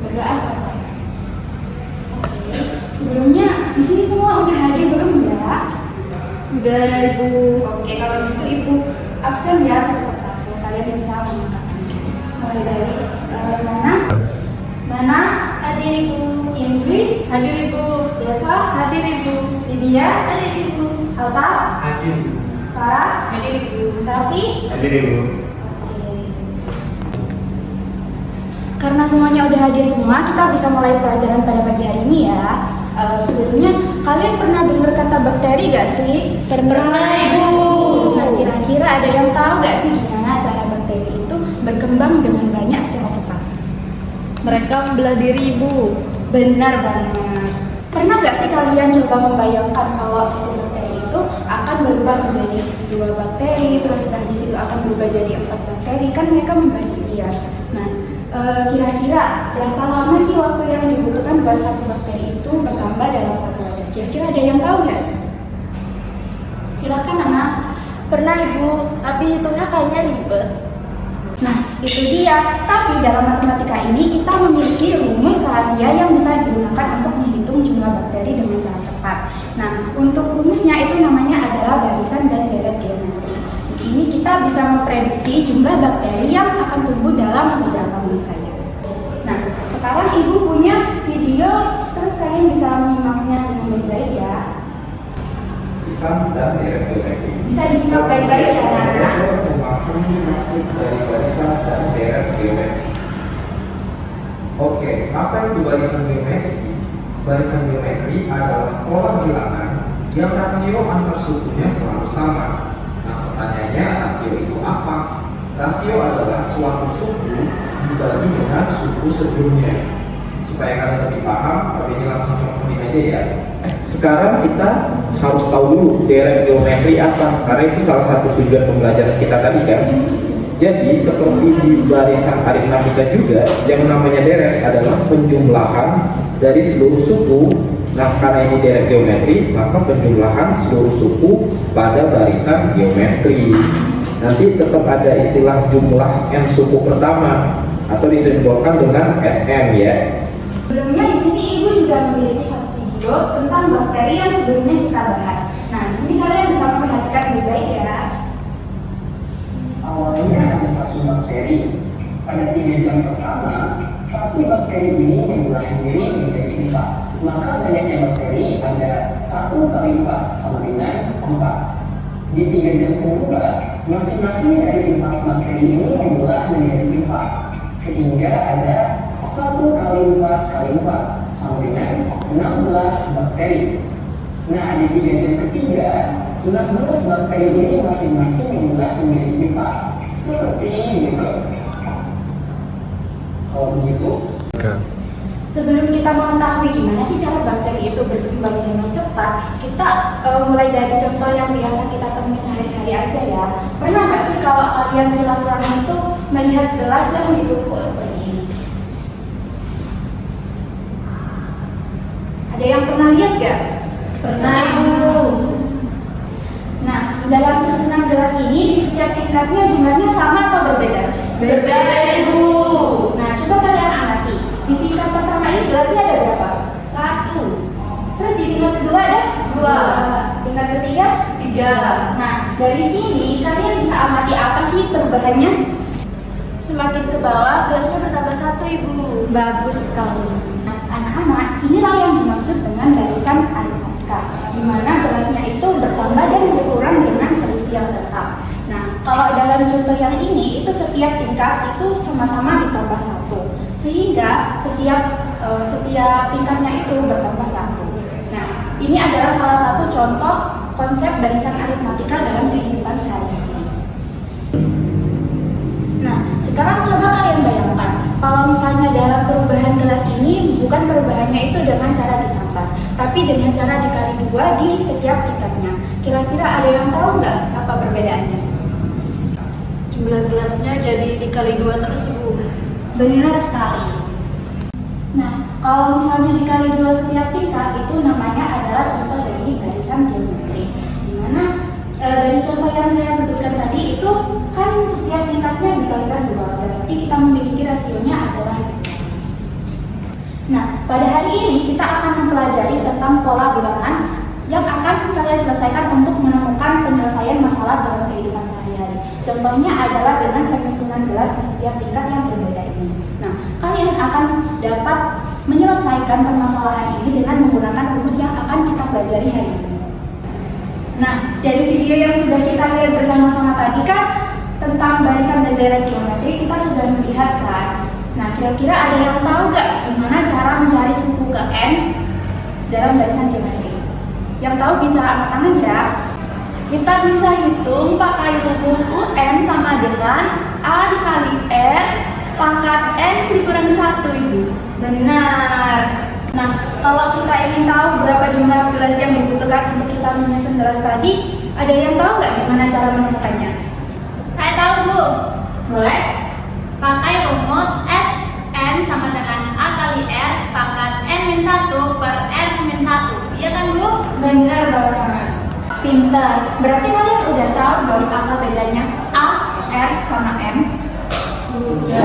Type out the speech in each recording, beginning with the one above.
berdoa selesai. Oke, sebelumnya di sini semua udah hadir belum ya? Sudah Ibu. Oke, kalau gitu Ibu absen ya satu persatu. Kalian bisa mengatakan. Mulai dari Nana, hadir Ibu. Ingrid, Hadir Ibu. Deva, hadir Ibu. Lydia, hadir Ibu. Alta, Hadir. Farah, Hadir Ibu. Raffi. Hadir Ibu. Karena semuanya udah hadir semua, kita bisa mulai pelajaran pada pagi hari ini ya. Sebelumnya, kalian pernah dengar kata bakteri gak sih? Pernah Ibu. Nah, kira-kira ada yang tahu gak sih gimana cara bakteri itu berkembang dengan banyak secara cepat? Mereka membelah diri Ibu. Benar banget. Pernah gak sih kalian coba membayangkan kalau satu bakteri itu akan berubah menjadi 2 bakteri, terus di situ akan berubah jadi 4 bakteri, kan mereka membagi ya. Nah, kira-kira berapa lama sih waktu yang dibutuhkan buat satu bakteri itu bertambah dalam satu wadah? Kira-kira ada yang tahu nggak? Silakan anak. Pernah Ibu, tapi hitungnya kayaknya ribet. Nah, itu dia. Tapi dalam matematika ini kita memiliki rumus rahasia yang bisa digunakan untuk menghitung jumlah bakteri dengan cara cepat. Nah, untuk rumusnya itu namanya adalah barisan dan deret geometri. Di sini kita bisa memprediksi jumlah bakteri yang akan tumbuh dalam beberapa menit saja. Nah, sekarang Ibu punya video, terus kalian bisa menyimaknya dengan baik-baik ya. Barisan dan deret geometri. Bisa disimak baik-baik ya, anak-anak. Memahami maksud dari barisan dan deret geometri. Oke, apa itu barisan geometri? Barisan geometri adalah pola bilangan yang rasio antar sukunya selalu sama. Nah, pertanyaannya, rasio itu apa? Rasio adalah suatu suku dibagi dengan suku sebelumnya. Supaya kalian lebih paham, tapi ini langsung contohin aja ya. Sekarang kita harus tahu dulu deret geometri apa, karena itu salah satu tujuan pembelajaran kita tadi kan. Jadi seperti di barisan aritmatika juga, yang namanya deret adalah penjumlahan dari seluruh suku. Nah, karena ini deret geometri, maka penjumlahan seluruh suku pada barisan geometri. Nanti tetap ada istilah jumlah n suku pertama atau disimbolkan dengan Sn ya. Sebelumnya di sini Ibu juga memiliki satu video tentang bakteri yang sebelumnya kita bahas. Nah, di sini kalian bisa memperhatikan baik-baik ya. Awalnya ada satu bakteri. Pada 3 jam pertama, satu bakteri ini membelah diri menjadi 4. Maka banyaknya bakteri ada 1 kali 4 sama dengan 4. Di 3 jam kedua, masing-masing dari 4 bakteri ini membelah menjadi 4. Sehingga ada 1 kali 4 kali 4 sama dengan 16 bakteri. Nah, di 3 jam ketiga, 16 bakteri ini masing-masing membelah menjadi 4. Seperti berikut. Kalau begitu, Sebelum kita mengetahui gimana sih cara bakteri itu berkembang dengan cepat, kita mulai dari contoh yang biasa kita temui sehari-hari aja ya. Pernah nggak sih kalau kalian silaturahmi itu melihat gelas yang ditumpuk seperti ini? Ada yang pernah lihat nggak? Pernah Ibu. Nah, dalam susunan gelas ini di setiap tingkatnya jumlahnya sama atau berbeda? Berbeda Ibu. Nah, coba kalian amati. Di tingkat pertama ini gelasnya ada berapa? 1, Terus di tingkat kedua ada 2, tingkat ketiga 3. Nah, dari sini kalian bisa amati apa sih perubahannya? Semakin ke bawah gelasnya bertambah 1 Ibu. Bagus sekali. Nah, anak-anak, inilah yang dimaksud dengan barisan aritmatika, di mana gelasnya itu bertambah dan berkurang dengan selisih yang tetap. Nah, kalau dalam contoh yang ini, itu setiap tingkat itu sama-sama ditambah 1, sehingga setiap tingkatnya itu bertambah 1. Nah, ini adalah salah satu contoh konsep barisan aritmatika dalam kehidupan sehari-hari. Nah, sekarang coba kalian bayangkan, kalau misalnya dalam perubahan gelas ini bukan perubahannya itu dengan cara ditambah, tapi dengan cara dikali 2 di setiap tingkatnya. Kira-kira ada yang tahu nggak apa perbedaannya? Jumlah gelasnya jadi dikali 2 terus Ibu. Benar sekali. Nah, kalau misalnya dikali 2 setiap tingkat, itu namanya adalah contoh dari barisan geometri. Dimana dari contoh yang saya sebutkan tadi itu kan setiap tingkatnya dikalikan 2, berarti kita memiliki rasionya adalah 5. pada hari ini kita akan mempelajari tentang pola bilangan yang akan kalian selesaikan untuk menemukan penyelesaian masalah dalam kehidupan sehari-hari. Contohnya adalah dengan penyusunan gelas di setiap tingkat yang berbeda ini. Nah, kalian akan dapat menyelesaikan permasalahan ini dengan menggunakan rumus yang akan kita pelajari hari ini. Nah, dari video yang sudah kita lihat bersama-sama tadi kan tentang barisan dan deret geometri kita sudah melihat kan. Nah, kira-kira ada yang tahu nggak gimana cara mencari suku ke n dalam barisan geometri? Yang tahu bisa angkat tangan ya. Kita bisa hitung pakai rumus UN sama dengan A dikali R pangkat N dikurangi 1 Ibu. Benar. Nah, kalau kita ingin tahu berapa jumlah gelas yang dibutuhkan untuk kita menyusun gelas tadi, ada yang tahu nggak gimana cara menemukannya? Saya tahu Bu. Boleh? Pakai rumus SN sama dengan A kali R pangkat N-1 per N-1. Iya kan Bu? Benar banget. Pintar. Berarti kalian udah tahu dong apa bedanya A, R, sama M? Sudah.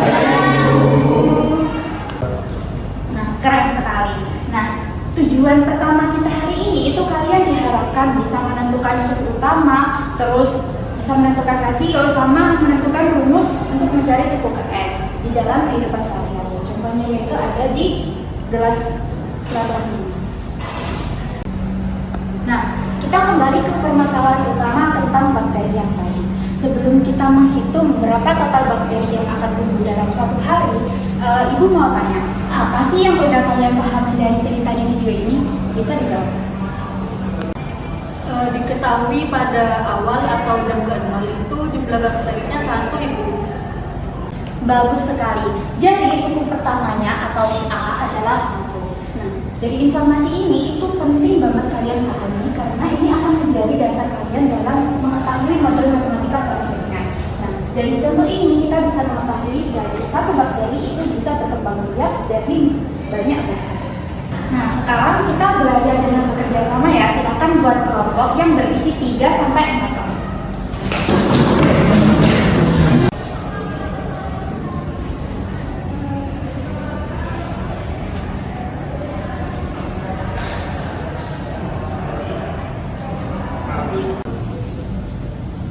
Nah, keren sekali. Nah, tujuan pertama kita hari ini itu kalian diharapkan bisa menentukan suku utama, terus bisa menentukan rasio, sama menentukan rumus untuk mencari suku ke N di dalam kehidupan sehari-hari. Contohnya yaitu ada di gelas silaturahmi ini. Nah, kita kembali ke permasalahan utama tentang bakteri yang tadi. Sebelum kita menghitung berapa total bakteri yang akan tumbuh dalam satu hari, Ibu mau tanya, apa sih yang udah kalian pahami dari cerita di video ini? Bisa dijawab? Diketahui pada awal atau jam ke-0 itu jumlah bakterinya 1 Ibu. Bagus sekali. Jadi suku pertamanya atau A adalah 1. Nah, dari informasi ini itu penting banget kalian pahami karena ini akan menjadi dasar kalian dalam mengetahui model matematika selanjutnya. Nah, dari contoh ini kita bisa mengetahui dari satu bakteri itu bisa berkembang biak dari banyak bakteri. Nah, sekarang kita belajar dengan bekerja sama ya. Silakan buat kelompok yang berisi 3 sampai 4 orang.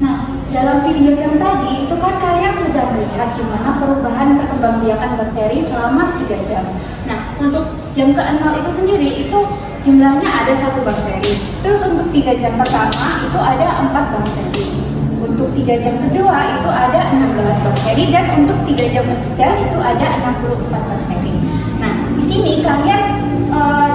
Nah, dalam video yang tadi itu kan kalian sudah melihat gimana perubahan perkembangbiakan bakteri selama 3 jam. Nah, untuk jam ke-0 itu sendiri itu jumlahnya ada 1 bakteri. Terus untuk 3 jam pertama itu ada 4 bakteri. Untuk 3 jam kedua itu ada 16 bakteri dan untuk 3 jam ketiga itu ada 64 bakteri. Nah, di sini kalian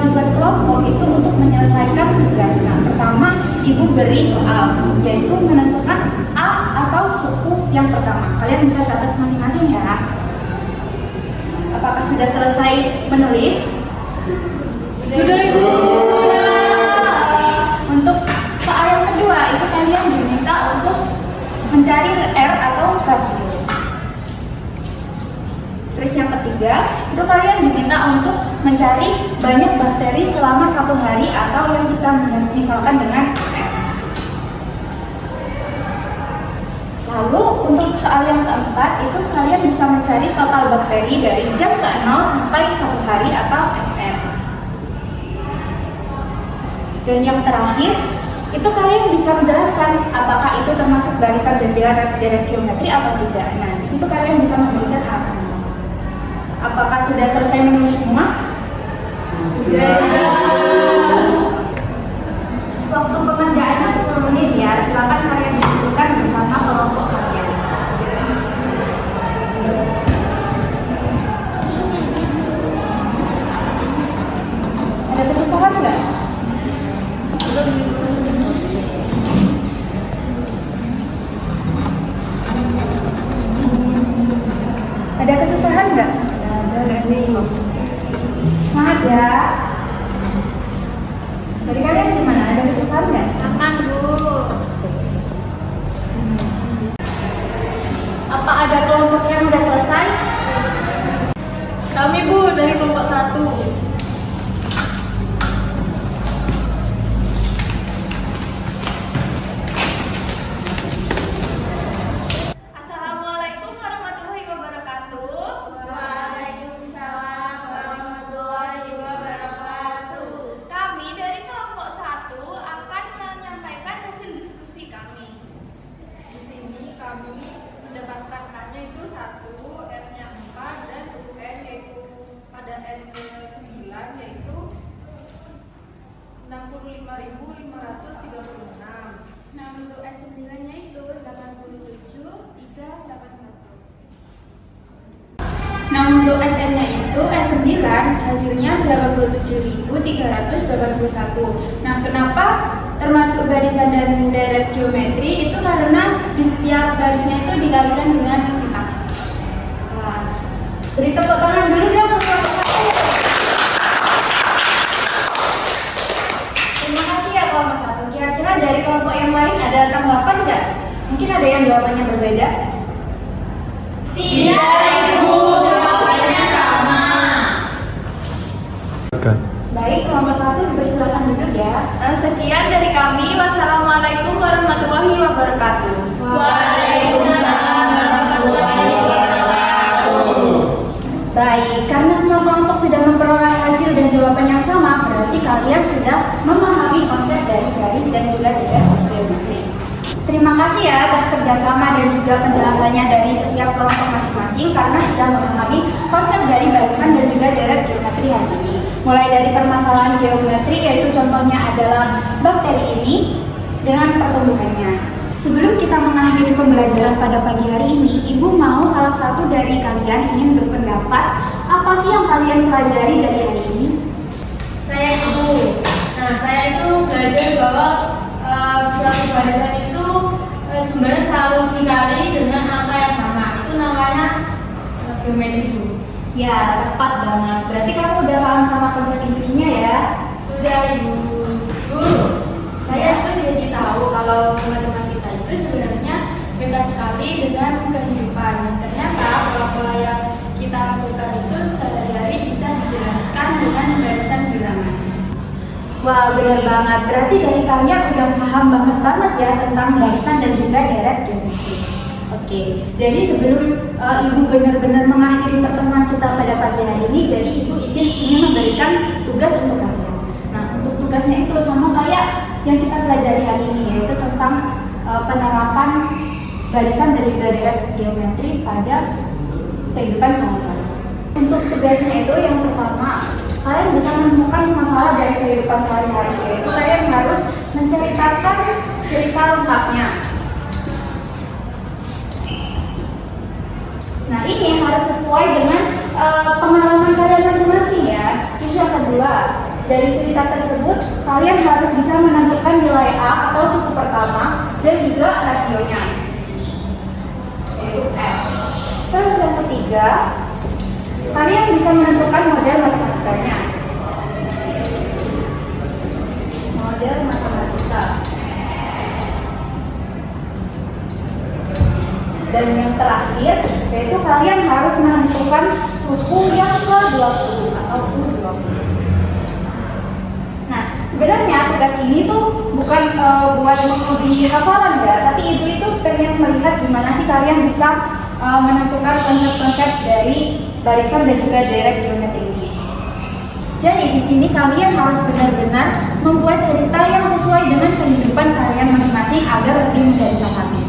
dibuat kelompok itu untuk menyelesaikan tugas. Nah, pertama Ibu beri soal yaitu menentukan A atau suku yang pertama. Kalian bisa catat masing-masing ya. Apakah sudah selesai menulis? Sudah Ibu. Untuk soal yang kedua itu kalian diminta untuk mencari R atau rasio. Terus yang ketiga itu kalian diminta untuk mencari banyak bakteri selama 1 hari atau yang kita misalkan dengan R. Lalu untuk soal yang keempat itu kalian bisa mencari total bakteri dari jam ke-0 sampai 1 hari atau SM. Dan yang terakhir itu kalian bisa menjelaskan apakah itu termasuk barisan dan deret geometri atau tidak. Nah, di situ kalian bisa memberikan alasannya. Apakah sudah selesai menulis semua? Sudah. Waktu pengerjaannya 10 menit ya. Silakan kalian diskusikan bersama kelompok kalian. Ada kesusahan nggak? Ada kesusahan nggak? Semangat ya. Dari kalian gimana? Ada kesusahan nggak? Aman Bu. Apa ada kelompok yang udah selesai? Kami Bu dari kelompok 1. Assalamualaikum warahmatullahi wabarakatuh. Waalaikumsalam warahmatullahi wabarakatuh. Nah, untuk S9-nya itu 87,381. Nah, untuk SM-nya itu S9 hasilnya 87.381. Nah, kenapa termasuk barisan dan deret geometri itu karena di setiap barisnya itu dikalikan dengan 4. Wah, beri tepuk tangan dulu dong untuk saya. Terima kasih ya kelompok 1. Kira-kira dari kelompok yang lain ada tanggapan nggak? Mungkin ada yang jawabannya berbeda? Tidak, Ibu, jawabannya sama. Baik, kelompok 1 dipersilakan duduk ya. Sekian dari kami. Wassalamualaikum warahmatullahi wabarakatuh. Waalaikumsalam warahmatullahi wabarakatuh. Baik, karena semua kelompok sudah memperoleh hasil dan jawaban yang sama, berarti kalian sudah memahami konsep dari garis dan juga deret geometri. Terima kasih ya atas kerjasama dan juga penjelasannya dari setiap kelompok masing-masing karena sudah memahami konsep dari barisan dan juga deret geometri hari ini. Mulai dari permasalahan geometri, yaitu contohnya adalah bakteri ini dengan pertumbuhannya. Sebelum kita mengakhiri pembelajaran pada pagi hari ini, Ibu mau salah satu dari kalian ingin berpendapat apa sih yang kalian pelajari dari hari ini? Saya itu, saya itu belajar bahwa suatu barisan itu jumlahnya selalu dikali dengan angka yang sama. Itu namanya geometri, Bu. Ya, tepat banget. Berarti kamu udah paham sama konsep intinya ya? Sudah, Ibu. Saya tuh jadi tahu kalau teman-teman kita itu sebenarnya dekat sekali dengan kehidupan. Dan ternyata pola-pola yang kita lakukan itu sehari-hari bisa dijelaskan dengan barisan bilangan. Wah, benar banget. Berarti dari kalian udah paham banget ya tentang barisan dan juga deret geometri. Oke, jadi sebelum Ibu benar-benar mengakhiri pertemuan kita pada pagi hari ini, jadi Ibu ingin memberikan tugas untuk kalian. Nah, untuk tugasnya itu sama kayak yang kita pelajari hari ini, yaitu tentang penerapan barisan dari deret geometri pada kehidupan sehari-hari. Untuk tugasnya itu yang pertama, kalian bisa menemukan masalah dari kehidupan sehari-hari, yaitu kalian harus menceritakan cerita lengkapnya. Nah, ini harus sesuai dengan pengalaman kalian masing-masing ya. Terus yang kedua, dari cerita tersebut kalian harus bisa menentukan nilai A atau suku pertama dan juga rasionya, yaitu F. Terus yang ketiga, kalian bisa menentukan model matematikanya. Model matematika. Dan yang terakhir, yaitu kalian harus menentukan suku yang ke-20 atau U20. Nah, sebenarnya tugas ini tuh bukan buat menguji hafalan ya, tapi Ibu itu pengen melihat gimana sih kalian bisa menentukan konsep-konsep dari barisan dan juga deret geometri ini. Jadi di sini kalian harus benar-benar membuat cerita yang sesuai dengan kehidupan kalian masing-masing agar lebih mudah dipahami.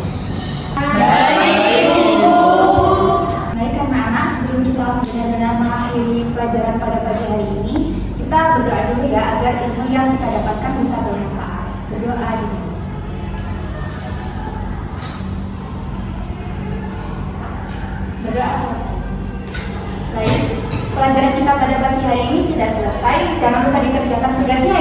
Baik anak-anak, sebelum kita benar-benar mengakhiri pelajaran pada pagi hari ini, kita berdoa dulu ya agar ilmu yang kita dapatkan bisa bermanfaat. Berdoa dulu. Berdoa selesai. Baik, pelajaran kita pada pagi hari ini sudah selesai. Jangan lupa dikerjakan tugasnya